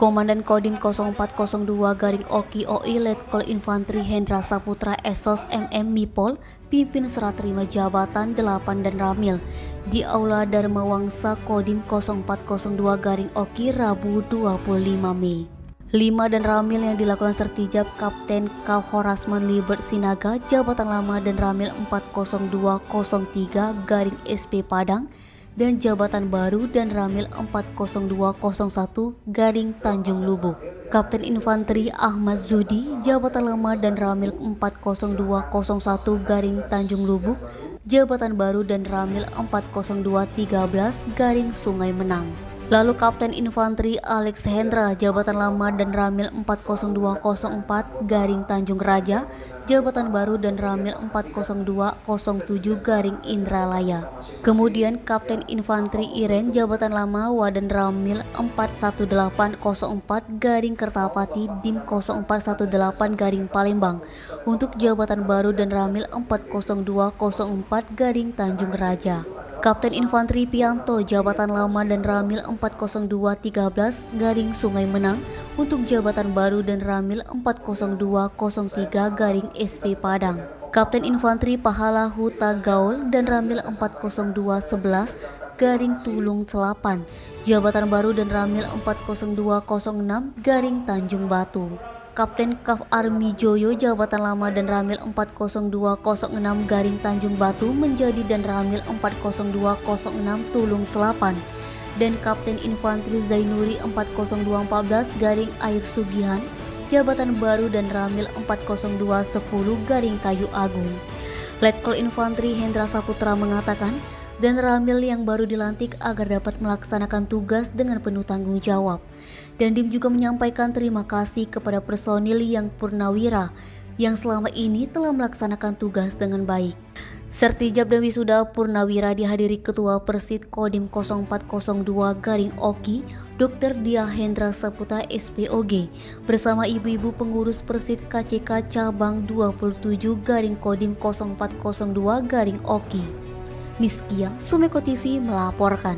Komandan Kodim 0402 Garing Oki OI Letkol Infantri Hendra Saputra Esos MM Mipol pimpin serah terima jabatan 8 dan Ramil di Aula Dharma Wangsa Kodim 0402 Garing Oki Rabu 25 Mei. 5 dan Ramil yang dilakukan sertijab Kapten Kapolresman Libert Sinaga jabatan lama dan Ramil 40203 Garing SP Padang dan jabatan baru dan Ramil 40201 Garing Tanjung Lubuk. Kapten Infanteri Ahmad Zudi jabatan lama dan Ramil 40201 Garing Tanjung Lubuk, jabatan baru dan Ramil 40213 Garing Sungai Menang. Lalu Kapten Infanteri Alex Hendra jabatan lama dan Ramil 40204 Garing Tanjung Raja, jabatan baru dan Ramil 40207 Garing Indralaya. Kemudian Kapten Infanteri Iren jabatan lama Wadan Ramil 41804 Garing Kertapati Dim 0418 Garing Palembang untuk jabatan baru dan Ramil 40204 Garing Tanjung Raja. Kapten Infanteri Pianto jabatan lama dan Ramil 40213 Garing Sungai Menang untuk jabatan baru dan Ramil 40203 Garing SP Padang. Kapten Infanteri Pahala Huta Gaul dan Ramil 40211 Garing Tulung Selapan, jabatan baru dan Ramil 40206 Garing Tanjung Batu. Kapten Kaf Army Joyo jabatan lama dan Ramil 40206 Garing Tanjung Batu menjadi dan Ramil 40206 Tulung Selapan, dan Kapten Infanteri Zainuri 40214 Garing Air Sugihan jabatan baru dan Ramil 40210 Garing Kayu Agung. Letkol Infanteri Hendra Saputra mengatakan dan Ramil yang baru dilantik agar dapat melaksanakan tugas dengan penuh tanggung jawab. Dan Dim juga menyampaikan terima kasih kepada personil yang purnawira yang selama ini telah melaksanakan tugas dengan baik. Sertijab dan wisuda purnawira dihadiri Ketua Persid Kodim 0402 Garing Oki, Dr. Dia Hendra Saputra SPOG, bersama ibu-ibu pengurus Persid KCK Cabang 27 Garing Kodim 0402 Garing Oki. Niskia, Sumeko TV melaporkan.